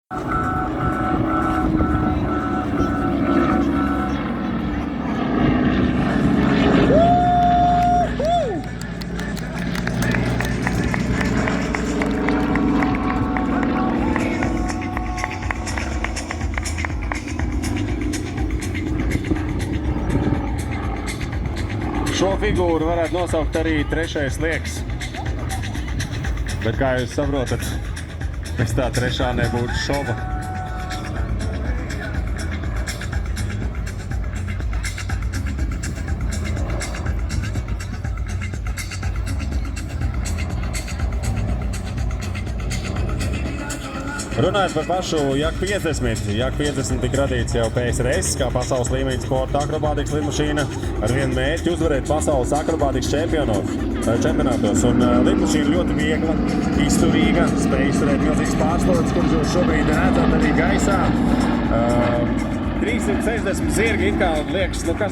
Šo figūru varētu nosaukt arī trešais liekas. Bet, kā jūs saprotat, bez tā trešā nebūtu šova. Runājot par pašu Jak 50. Jak 50 tika radīts jau PSRS, kā pasaules līmeņa sporta akrobātikas lidmašīna, ar vienu mērķi uzvarēt pasaules akrobātikas čempionātos. Un lidmašīna ļoti viegla, izturīga, spēj izturēt milzīgas pārslodes, kuras jūs šobrīd redzat arī gaisā. 360 zirgi, it kā liekas, nu kas